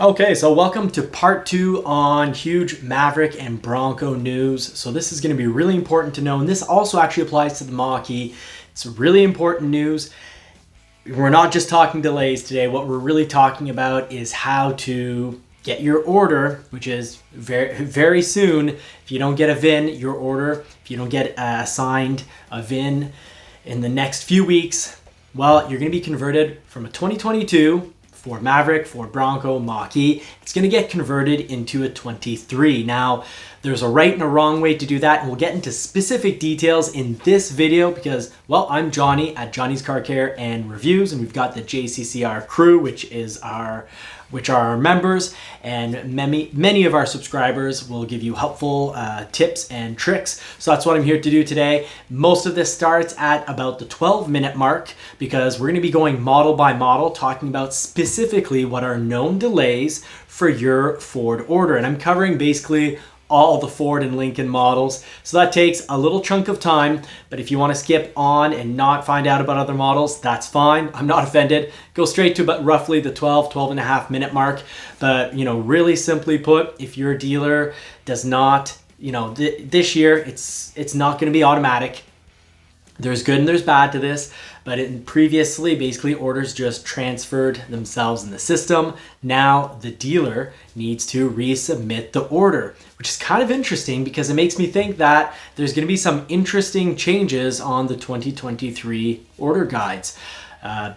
Okay, so welcome to part 2 on huge Maverick and Bronco news. So this is going to be really important to know, and this also actually applies to the Mach E. It's really important news. We're not just talking delays today. What we're really talking about is how to get your order, which is very soon. If you don't get a VIN, your order, if you don't get assigned a VIN in the next few weeks, well, you're going to be converted from a 2022 Ford Maverick, Ford Bronco, Mach E. It's going to get converted into a 23. Now, there's a right and a wrong way to do that, and we'll get into specific details in this video because, well, I'm Johnny at Johnny's Car Care and Reviews, and we've got the JCCR crew, which are our members, and many of our subscribers will give you helpful tips and tricks. So that's what I'm here to do today. Most of this starts at about the 12-minute mark because we're going to be going model by model, talking about specifically what are known delays for your Ford order. And I'm covering basically all the Ford and Lincoln models. So that takes a little chunk of time, but if you want to skip on and not find out about other models, that's fine. I'm not offended. Go straight to about roughly the 12 and a half minute mark. But, really simply put, if your dealer does not, this year, it's not going to be automatic. There's good and there's bad to this, but previously, basically, orders just transferred themselves in the system. Now, the dealer needs to resubmit the order, which is kind of interesting because it makes me think that there's going to be some interesting changes on the 2023 order guides.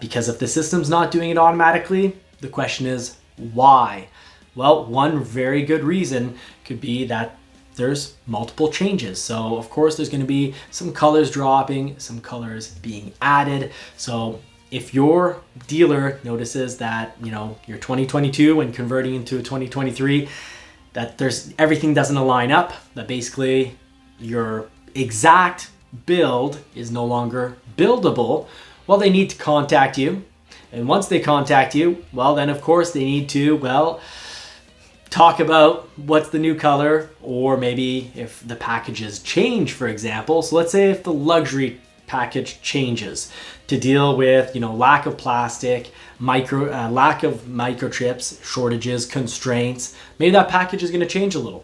Because if the system's not doing it automatically, the question is why? Well, one very good reason could be that there's multiple changes. So of course there's going to be some colors dropping, some colors being added. So if your dealer notices that, your 2022 when converting into a 2023, that everything doesn't align up, that basically your exact build is no longer buildable, well, they need to contact you. And once they contact you, well, then of course they need to, talk about what's the new color, or maybe if the packages change, for example. So let's say if the luxury package changes to deal with, lack of plastic, lack of microchips, shortages, constraints, maybe that package is going to change a little.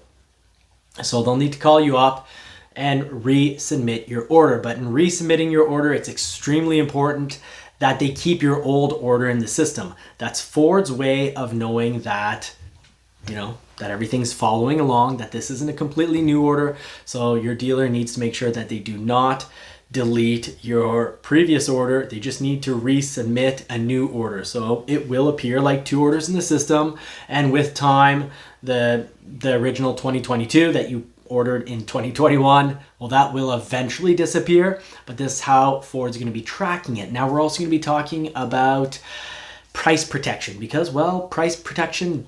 So they'll need to call you up and resubmit your order. But in resubmitting your order, it's extremely important that they keep your old order in the system. That's Ford's way of knowing that that everything's following along, that this isn't a completely new order. So your dealer needs to make sure that they do not delete your previous order. They just need to resubmit a new order. So it will appear like two orders in the system. And with time, the original 2022 that you ordered in 2021, well, that will eventually disappear. But this is how Ford's going to be tracking it. Now, we're also going to be talking about price protection because, price protection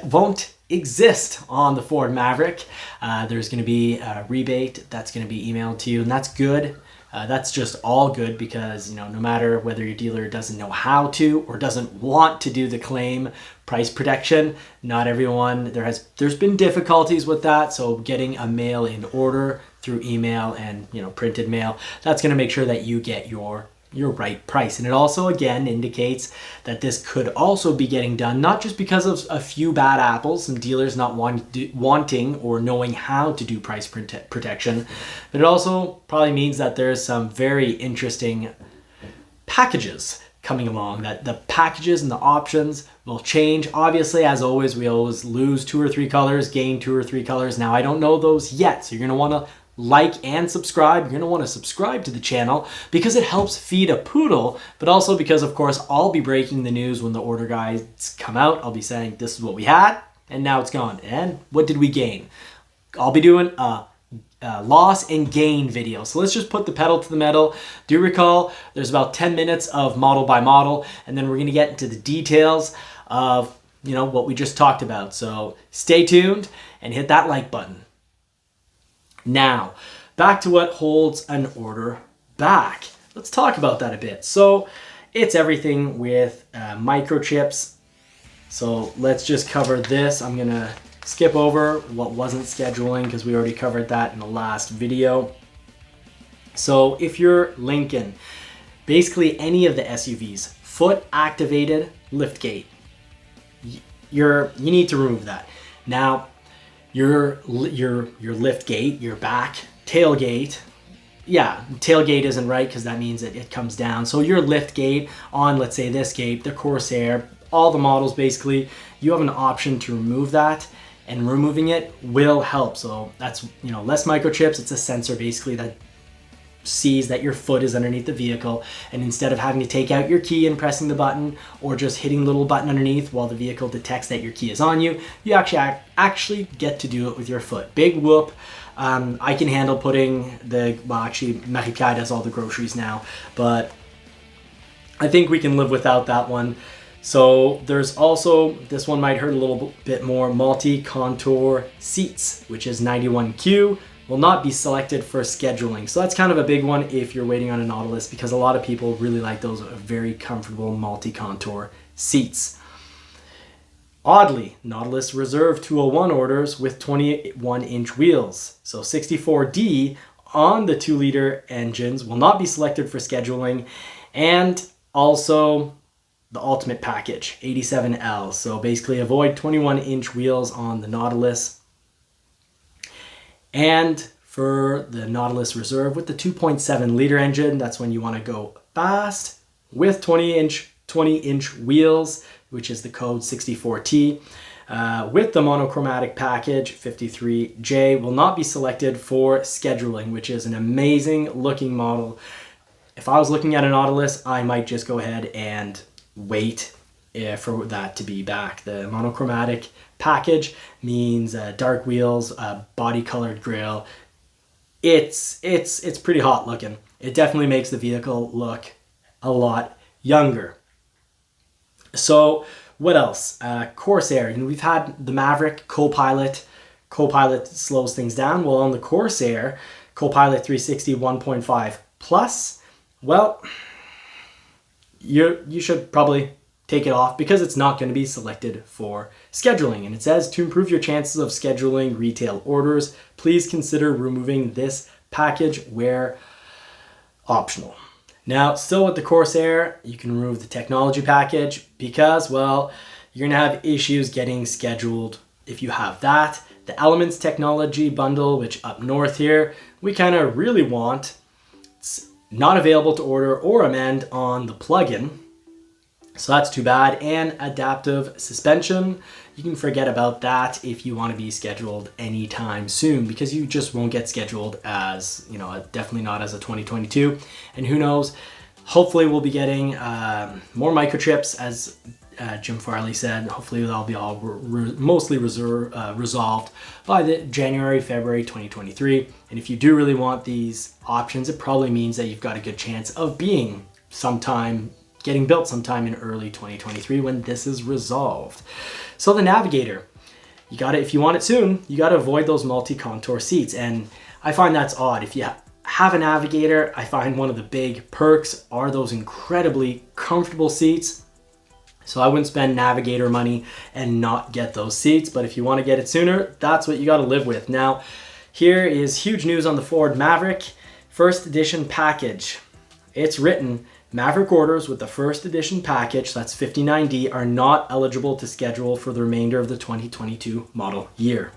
won't exist on the Ford Maverick. There's going to be a rebate that's going to be emailed to you, and that's good. That's just all good because, no matter whether your dealer doesn't know how to or doesn't want to do the claim price protection, not everyone, there's been difficulties with that. So getting a mail in order through email and, printed mail, that's going to make sure that you get your right price. And it also, again, indicates that this could also be getting done, not just because of a few bad apples and dealers not wanting or knowing how to do price protection, but it also probably means that there's some very interesting packages coming along, that the packages and the options will change. Obviously, as always, we always lose 2 or 3 colors, gain 2 or 3 colors. Now, I don't know those yet, so you're going to want to like and subscribe. You're going to want to subscribe to the channel because it helps feed a poodle, but also because, of course, I'll be breaking the news when the order guides come out. I'll be saying this is what we had and now it's gone. And what did we gain? I'll be doing a loss and gain video. So let's just put the pedal to the metal. Do recall there's about 10 minutes of model by model, and then we're going to get into the details of, what we just talked about. So stay tuned and hit that like button. Now, back to what holds an order back. Let's talk about that a bit. So, it's everything with microchips. So, let's just cover this. I'm going to skip over what wasn't scheduling because we already covered that in the last video. So, if you're Lincoln, basically any of the SUVs, foot activated liftgate, you need to remove that. Now, your lift gate, your back tailgate, yeah, tailgate isn't right because that means that it comes down. So your lift gate on, let's say this gate, the Corsair, all the models basically, you have an option to remove that, and removing it will help. So that's, you know, less microchips. It's a sensor basically that sees that your foot is underneath the vehicle, and instead of having to take out your key and pressing the button or just hitting the little button underneath while the vehicle detects that your key is on you, you actually get to do it with your foot. Big whoop. I can handle putting actually Marie-Pierre does all the groceries now, but I think we can live without that one. So there's also, this one might hurt a little bit more, multi-contour seats, which is 91Q. Will not be selected for scheduling. So that's kind of a big one if you're waiting on a Nautilus, because a lot of people really like those very comfortable multi-contour seats. Oddly, Nautilus Reserve 201 orders with 21-inch wheels. So 64D on the 2-liter engines will not be selected for scheduling. And also the Ultimate Package, 87L. So basically avoid 21-inch wheels on the Nautilus. And for the Nautilus Reserve with the 2.7-liter engine, that's when you want to go fast with 20-inch wheels, which is the code 64T. With the monochromatic package, 53J will not be selected for scheduling, which is an amazing looking model. If I was looking at a Nautilus, I might just go ahead and wait for that to be back. The monochromatic package means dark wheels, body colored grille. It's pretty hot looking. It definitely makes the vehicle look a lot younger. So what else? Corsair. You know, we've had the Maverick Copilot. Copilot slows things down. Well, on the Corsair, Copilot 360 1.5 Plus, well, you should probably take it off because it's not going to be selected for scheduling. And it says, to improve your chances of scheduling retail orders, please consider removing this package where optional. Now, still with the Corsair, you can remove the technology package because, well, you're going to have issues getting scheduled if you have that. The Elements technology bundle, which up north here, we kind of really want. It's not available to order or amend on the plugin. So that's too bad. And adaptive suspension, you can forget about that if you want to be scheduled anytime soon, because you just won't get scheduled as, you know, definitely not as a 2022. And who knows, hopefully we'll be getting more microchips, as Jim Farley said. Hopefully that'll be all mostly resolved by the January, February 2023. And if you do really want these options, it probably means that you've got a good chance of getting built sometime in early 2023 when this is resolved. So the Navigator, if you want it soon, you got to avoid those multi-contour seats. And I find that's odd. If you have a Navigator, I find one of the big perks are those incredibly comfortable seats. So I wouldn't spend Navigator money and not get those seats. But if you want to get it sooner, that's what you got to live with. Now, here is huge news on the Ford Maverick first edition package. It's written, Maverick orders with the first edition package, that's 59D, are not eligible to schedule for the remainder of the 2022 model year.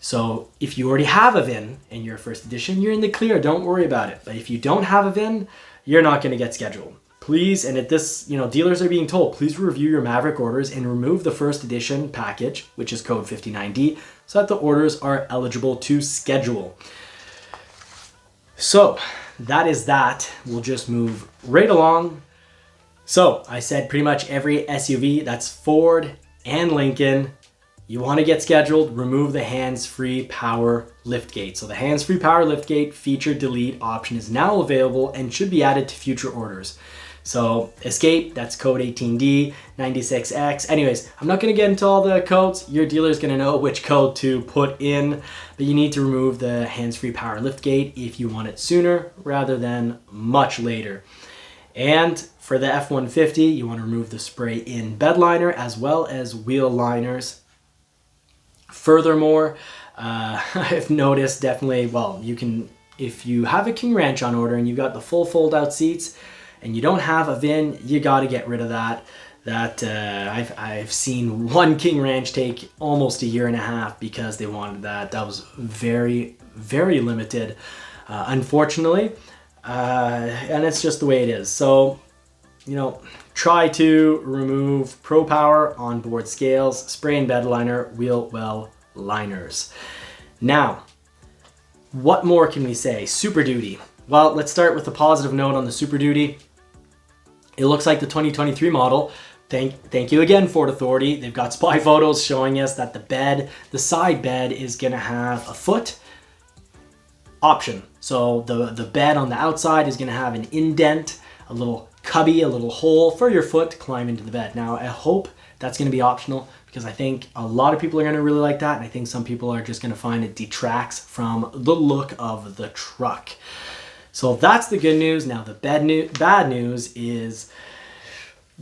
So if you already have a VIN in your first edition, you're in the clear, don't worry about it. But if you don't have a VIN, you're not going to get scheduled. Please, and at this, dealers are being told, please review your Maverick orders and remove the first edition package, which is code 59D, so that the orders are eligible to schedule. So that is that. We'll just move right along. So I said pretty much every SUV, that's Ford and Lincoln, you want to get scheduled, remove the hands-free power liftgate. So the hands-free power liftgate feature delete option is now available and should be added to future orders. So Escape, that's code 18D, 96X. Anyways, I'm not going to get into all the codes. Your dealer is going to know which code to put in, but you need to remove the hands-free power liftgate if you want it sooner rather than much later. And for the F150, you want to remove the spray-in bed liner as well as wheel liners. Furthermore, I've noticed definitely, well, you can, if you have a King Ranch on order and you've got the full fold-out seats, and you don't have a VIN, you got to get rid of that. that I've seen one King Ranch take almost a year and a half because they wanted that. That was very, very limited, unfortunately, and it's just the way it is. So, you know, try to remove Pro Power onboard scales, spray and bed liner, wheel well liners. Now, what more can we say? Super Duty. Well, let's start with a positive note on the Super Duty. It looks like the 2023 model. Thank you again, Ford Authority. They've got spy photos showing us that the side bed is gonna have a foot option. So the bed on the outside is gonna have an indent, a little cubby, a little hole for your foot to climb into the bed. Now, I hope that's gonna be optional because I think a lot of people are gonna really like that, and I think some people are just gonna find it detracts from the look of the truck. So that's the good news. Now the bad news is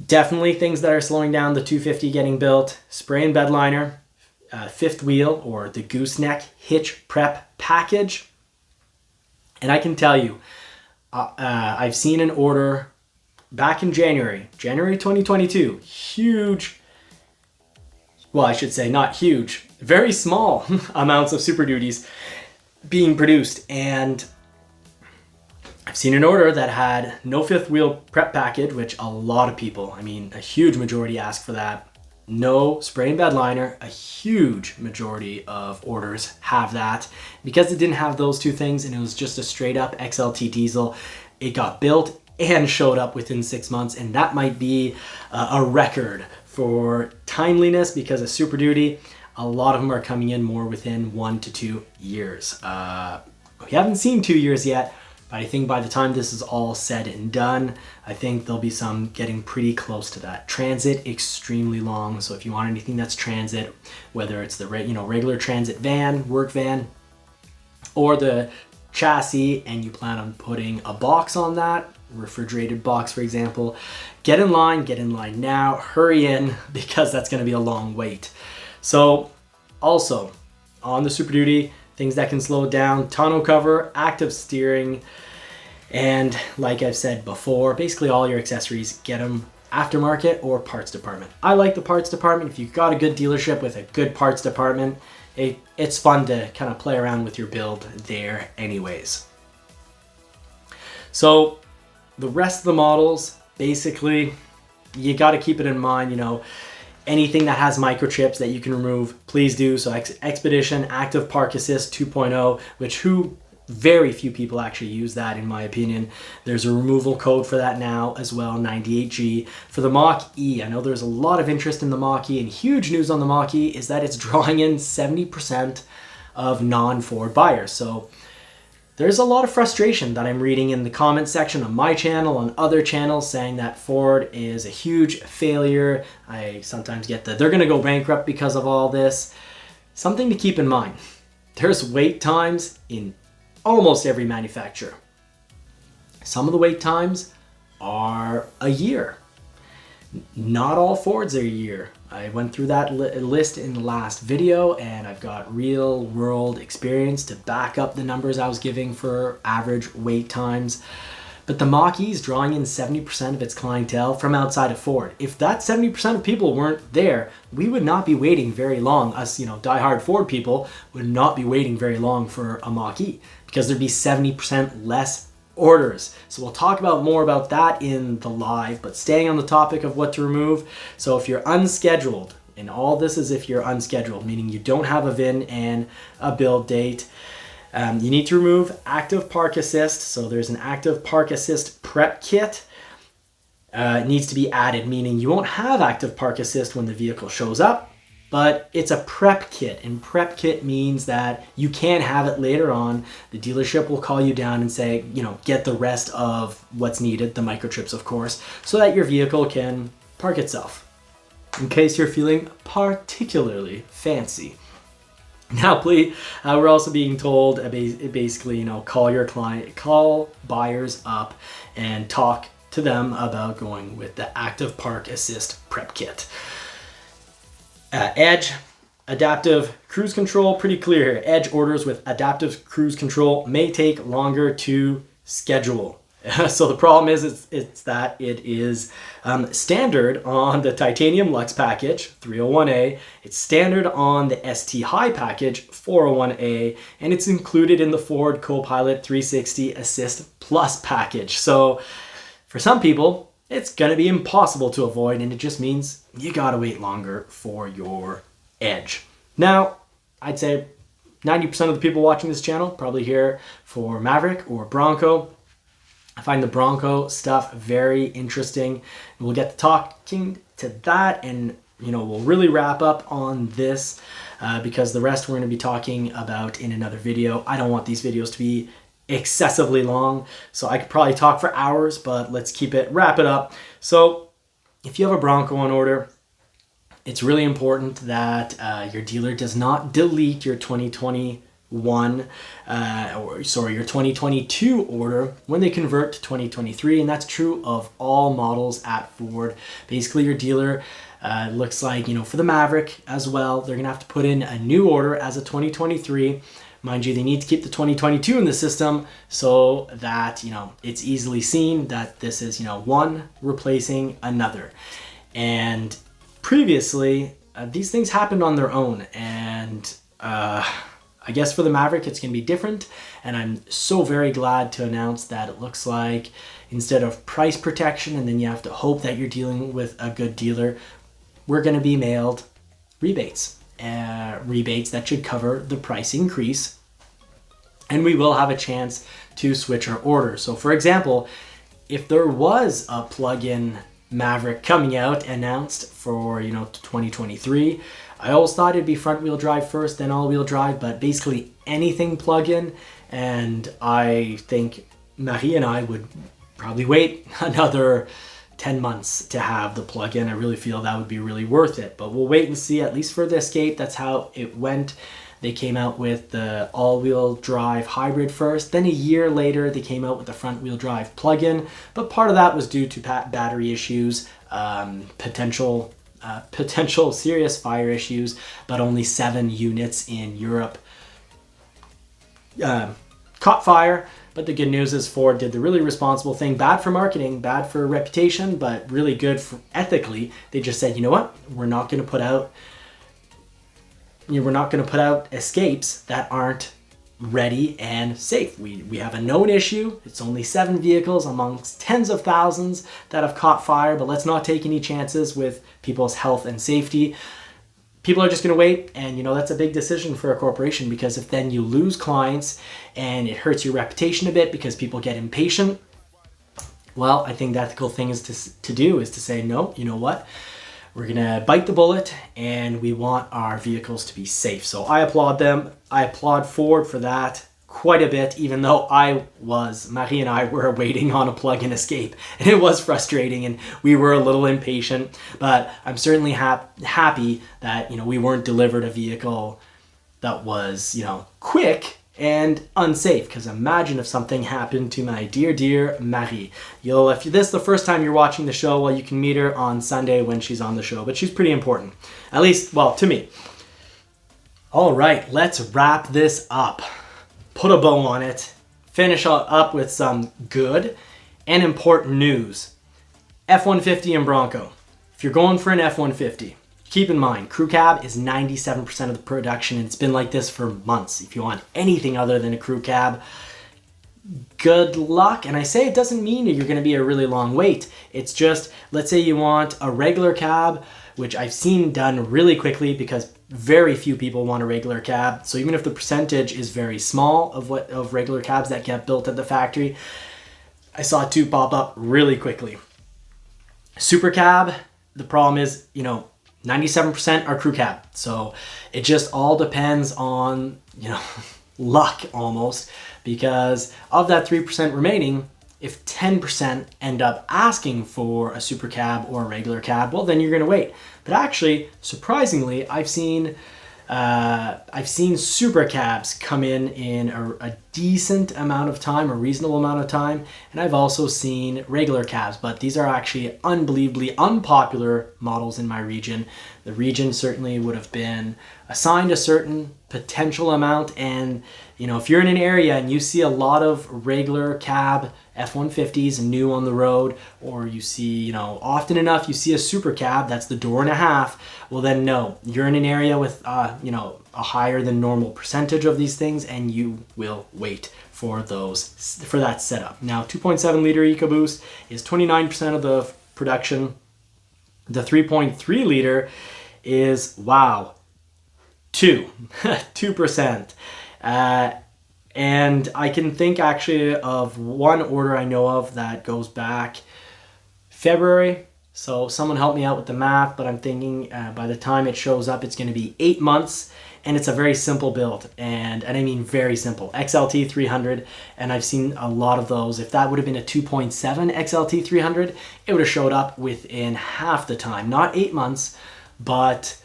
definitely things that are slowing down the 250 getting built. Spray and bed liner, fifth wheel or the gooseneck hitch prep package. And I can tell you, I've seen an order back in January 2022, huge, well, I should say not huge, very small amounts of Super Duties being produced. And I've seen an order that had no fifth wheel prep package, which a lot of people, I mean, a huge majority ask for that. No spray and bed liner, a huge majority of orders have that. Because it didn't have those two things and it was just a straight up XLT diesel, it got built and showed up within 6 months. And that might be a record for timeliness because of Super Duty. A lot of them are coming in more within 1 to 2 years. We haven't seen 2 years yet, but I think by the time this is all said and done, I think there'll be some getting pretty close to that. Transit, extremely long. So if you want anything that's transit, whether it's the regular transit van, work van, or the chassis, and you plan on putting a box on that, refrigerated box, for example, get in line now, hurry in, because that's gonna be a long wait. So also on the Super Duty, things that can slow it down: tonneau cover, active steering, and like I've said before, basically all your accessories, get them aftermarket or parts department. I like the parts department. If you've got a good dealership with a good parts department, it's fun to kind of play around with your build there anyways. So the rest of the models, basically, you got to keep it in mind, anything that has microchips that you can remove, please do. So Expedition, Active Park Assist 2.0, which very few people actually use that, in my opinion. There's a removal code for that now as well, 98G. For the Mach E, I know there's a lot of interest in the Mach E, and huge news on the Mach E is that it's drawing in 70% of non-Ford buyers. So there's a lot of frustration that I'm reading in the comment section on my channel, on other channels, saying that Ford is a huge failure. I sometimes get that they're gonna go bankrupt because of all this. Something to keep in mind, there's wait times in almost every manufacturer. Some of the wait times are a year. Not all Fords are a year. I went through that list in the last video, and I've got real world experience to back up the numbers I was giving for average wait times. But the Mach E is drawing in 70% of its clientele from outside of Ford. If that 70% of people weren't there, we would not be waiting very long. Us, diehard Ford people would not be waiting very long for a Mach E, because there'd be 70% less orders. So we'll talk more about that in the live, but staying on the topic of what to remove. So if you're unscheduled, and all this is if you're unscheduled, meaning you don't have a VIN and a build date, you need to remove Active Park Assist. So there's an Active Park Assist prep kit. It needs to be added, meaning you won't have Active Park Assist when the vehicle shows up, but it's a prep kit, and prep kit means that you can have it later on. The dealership will call you down and say, get the rest of what's needed, the microchips of course, so that your vehicle can park itself, in case you're feeling particularly fancy. Now, please, we're also being told basically, call buyers up and talk to them about going with the Active Park Assist prep kit. Edge, adaptive cruise control, pretty clear here. Edge orders with adaptive cruise control may take longer to schedule. So the problem is it's that it is standard on the Titanium Lux package 301A. It's standard on the ST High package 401A, and it's included in the Ford Copilot 360 Assist Plus package. So for some people, it's going to be impossible to avoid, and it just means you got to wait longer for your Edge. Now, I'd say 90% of the people watching this channel probably here for Maverick or Bronco. I find the Bronco stuff very interesting. We'll get to talking to that, and we'll really wrap up on this because the rest we're going to be talking about in another video. I don't want these videos to be excessively long, so I could probably talk for hours, but let's wrap it up. So if you have a Bronco on order, it's really important that your dealer does not delete your 2022 order when they convert to 2023, and that's true of all models at Ford. Basically, your dealer looks like, for the Maverick as well, they're gonna have to put in a new order as a 2023. Mind you, they need to keep the 2022 in the system so that it's easily seen that this is one replacing another. And previously, these things happened on their own, and I guess for the Maverick it's going to be different, and I'm so very glad to announce that it looks like instead of price protection and then you have to hope that you're dealing with a good dealer, we're going to be mailed rebates. Rebates that should cover the price increase, and we will have a chance to switch our order. So for example, if there was a plug-in Maverick coming out announced for 2023, I always thought it'd be front wheel drive first, then all wheel drive, but basically anything plug-in, and I think Marie and I would probably wait another 10 months to have the plug-in. I really feel that would be really worth it, but we'll wait and see. At least for the Escape, that's how it went. They came out with the all-wheel drive hybrid first, then a year later they came out with the front-wheel drive plug-in, but part of that was due to battery issues, potential serious fire issues, but only 7 units in Europe caught fire. But the good news is Ford did the really responsible thing, bad for marketing, bad for reputation, but really good for ethically. They just said, you know what, we're not going to put out Escapes that aren't ready and safe. We have a known issue. It's only 7 vehicles amongst tens of thousands that have caught fire, but let's not take any chances with people's health and safety. People are just going to wait, and that's a big decision for a corporation, because if then you lose clients and it hurts your reputation a bit because people get impatient, well, I think the ethical thing is to do is to say, no, you know what? We're gonna bite the bullet, and we want our vehicles to be safe. So I applaud them. I applaud Ford for that quite a bit, even though Marie and I were waiting on a plug-in Escape, and it was frustrating, and we were a little impatient, but I'm certainly happy that, we weren't delivered a vehicle that was, quick and unsafe, because imagine if something happened to my dear Marie. If this is the first time you're watching the show, well, you can meet her on Sunday when she's on the show, but she's pretty important, at least, well, to me. All right, let's wrap this up, put a bow on it, finish up with some good and important news. F150 and Bronco. If you're going for an F150, keep in mind, crew cab is 97% of the production, and it's been like this for months. If you want anything other than a crew cab, good luck. And I say it doesn't mean you're going to be a really long wait. It's just, let's say you want a regular cab, which I've seen done really quickly because very few people want a regular cab. So even if the percentage is very small of regular cabs that get built at the factory, I saw 2 pop up really quickly. Super cab, the problem is, 97% are crew cab. So it just all depends on, luck almost, because of that 3% remaining, if 10% end up asking for a super cab or a regular cab, well, then you're going to wait. But actually, surprisingly, I've seen super cabs come in a decent amount of time, a reasonable amount of time, and I've also seen regular cabs, but these are actually unbelievably unpopular models in my region. The region certainly would have been assigned a certain potential amount. And, you know, if you're in an area and you see a lot of regular cab F-150s new on the road, or you see, you know, often enough you see a super cab that's the door and a half, well then no, you're in an area with, you know, a higher than normal percentage of these things, and you will wait for that setup. Now, 2.7 liter EcoBoost is 29% of the production. The 3.3 liter is, wow, 2%. And I can think actually of one order I know of that goes back February. So someone help me out with the math, but I'm thinking by the time it shows up, it's going to be 8 months, and it's a very simple build. And I mean very simple. XLT 300, and I've seen a lot of those. If that would have been a 2.7 XLT 300, it would have showed up within half the time. Not 8 months, but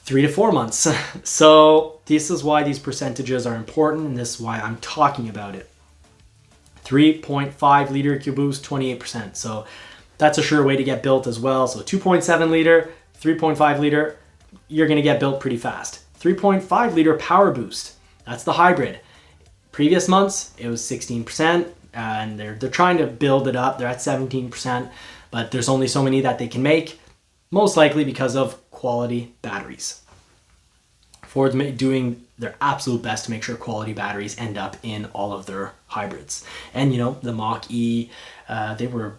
3 to 4 months. So this is why these percentages are important, and this is why I'm talking about it. 3.5 liter EcoBoost, 28%. So that's a sure way to get built as well. So 2.7 liter, 3.5 liter, you're going to get built pretty fast. 3.5 liter Power Boost, that's the hybrid. Previous months, it was 16%, and they're trying to build it up. They're at 17%, but there's only so many that they can make, most likely because of quality batteries. Ford's doing their absolute best to make sure quality batteries end up in all of their hybrids. And, you know, the Mach E, they were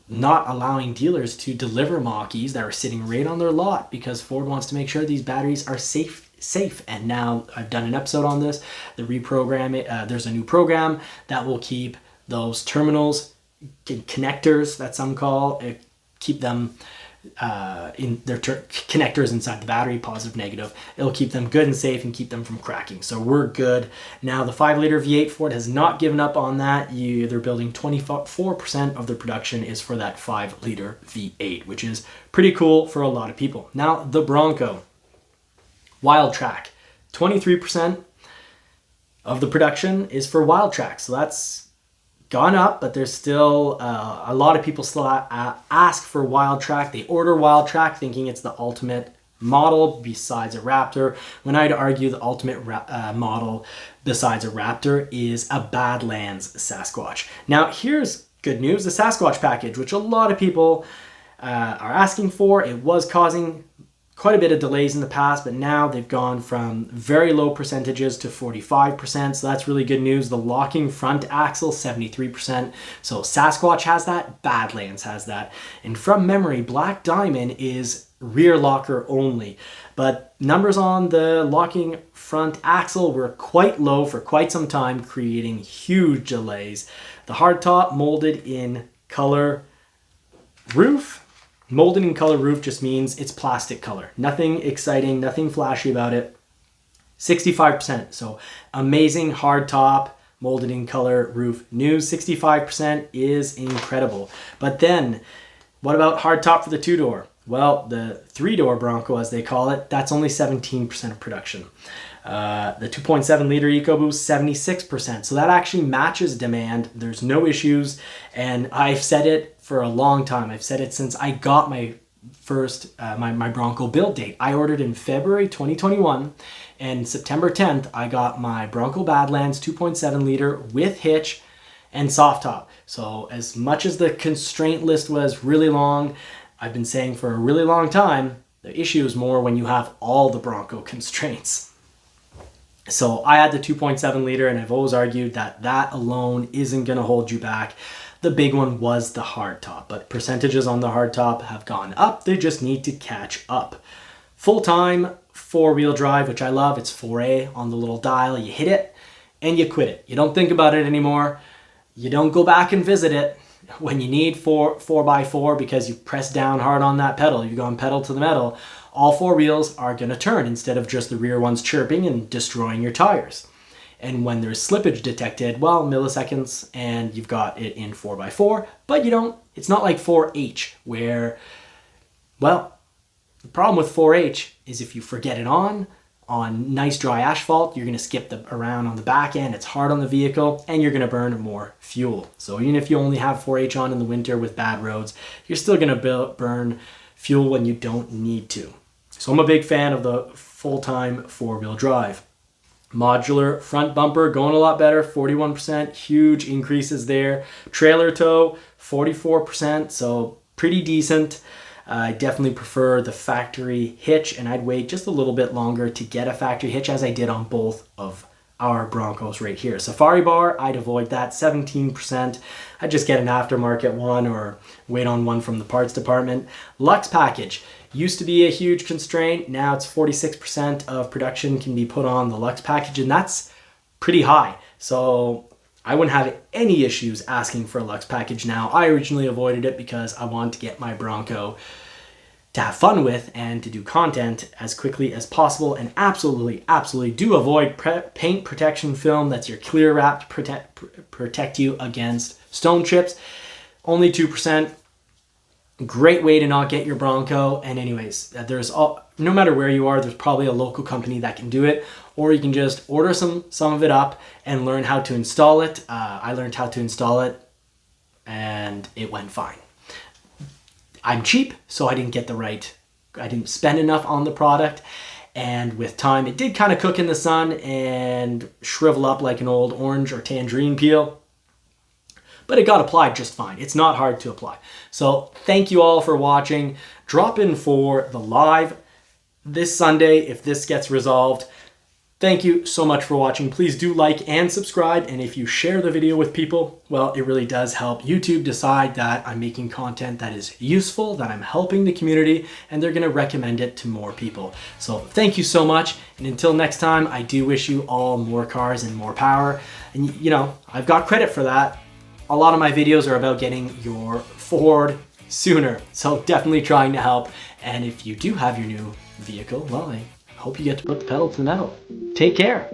not allowing dealers to deliver Mach Es that were sitting right on their lot because Ford wants to make sure these batteries are safe. And now I've done an episode on this. The reprogram, there's a new program that will keep those terminals, connectors that some call, keep them in their connectors inside the battery, positive, negative. It'll keep them good and safe and keep them from cracking. So we're good. Now the 5 liter V8, Ford has not given up on that. They're building 24% of their production is for that 5 liter V8, which is pretty cool for a lot of people. Now the Bronco Wild Track, 23% of the production is for Wild Track. So that's gone up, but there's still a lot of people still ask for Wild Track. They order Wild Track thinking it's the ultimate model besides a Raptor, when I'd argue the ultimate model besides a Raptor is a Badlands Sasquatch. Now here's good news, the Sasquatch package, which a lot of people are asking for. It was causing quite a bit of delays in the past, but now they've gone from very low percentages to 45%. So that's really good news. The locking front axle, 73%. So Sasquatch has that, Badlands has that. And from memory, Black Diamond is rear locker only. But numbers on the locking front axle were quite low for quite some time, creating huge delays. The hardtop molded in color roof. Molded in color roof just means it's plastic color. Nothing exciting, nothing flashy about it. 65%. So amazing hard top, molded in color roof news. 65% is incredible. But then what about hard top for the 2-door? Well, the 3-door Bronco, as they call it, that's only 17% of production. The 2.7 liter EcoBoost, 76%. So that actually matches demand. There's no issues. And I've said it for a long time. I've said it since I got my first, my Bronco build date. I ordered in February 2021, and September 10th, I got my Bronco Badlands 2.7 liter with hitch and soft top. So as much as the constraint list was really long, I've been saying for a really long time, the issue is more when you have all the Bronco constraints. So I had the 2.7 liter, and I've always argued that that alone isn't going to hold you back. The big one was the hardtop, but percentages on the hardtop have gone up. They just need to catch up. Full-time 4-wheel drive, which I love. It's 4A on the little dial. You hit it and you quit it. You don't think about it anymore. You don't go back and visit it when you need 4x4 because you press down hard on that pedal. You've gone pedal to the metal. All 4 wheels are going to turn instead of just the rear ones chirping and destroying your tires. And when there's slippage detected, well, milliseconds, and you've got it in 4x4, but you don't, it's not like 4H where, well, the problem with 4H is if you forget it on nice dry asphalt, you're going to skip around on the back end, it's hard on the vehicle, and you're going to burn more fuel. So even if you only have 4H on in the winter with bad roads, you're still going to burn fuel when you don't need to. So I'm a big fan of the full-time four-wheel drive. Modular front bumper going a lot better, 41%, huge increases there. Trailer tow, 44%, so pretty decent. I definitely prefer the factory hitch, and I'd wait just a little bit longer to get a factory hitch, as I did on both of our Broncos right here. Safari bar, I'd avoid that, 17%. I'd just get an aftermarket one or wait on one from the parts department. Lux package used to be a huge constraint. Now it's 46% of production can be put on the Lux package, and that's pretty high. So I wouldn't have any issues asking for a Lux package now. I originally avoided it because I wanted to get my Bronco to have fun with and to do content as quickly as possible. And absolutely do avoid paint protection film. That's your clear wrap to protect you against stone chips. Only 2%. Great way to not get your Bronco. And anyways, no matter where you are, there's probably a local company that can do it, or you can just order some of it up and learn how to install it. I learned how to install it and it went fine. I'm cheap, so I didn't spend enough on the product. And with time, it did kind of cook in the sun and shrivel up like an old orange or tangerine peel. But it got applied just fine. It's not hard to apply. So thank you all for watching. Drop in for the live this Sunday if this gets resolved. Thank you so much for watching. Please do like and subscribe. And if you share the video with people, well, it really does help YouTube decide that I'm making content that is useful, that I'm helping the community, and they're going to recommend it to more people. So thank you so much. And until next time, I do wish you all more cars and more power. And you know, I've got credit for that. A lot of my videos are about getting your Ford sooner. So definitely trying to help. And if you do have your new vehicle, well, I hope you get to put the pedal to the metal. Take care.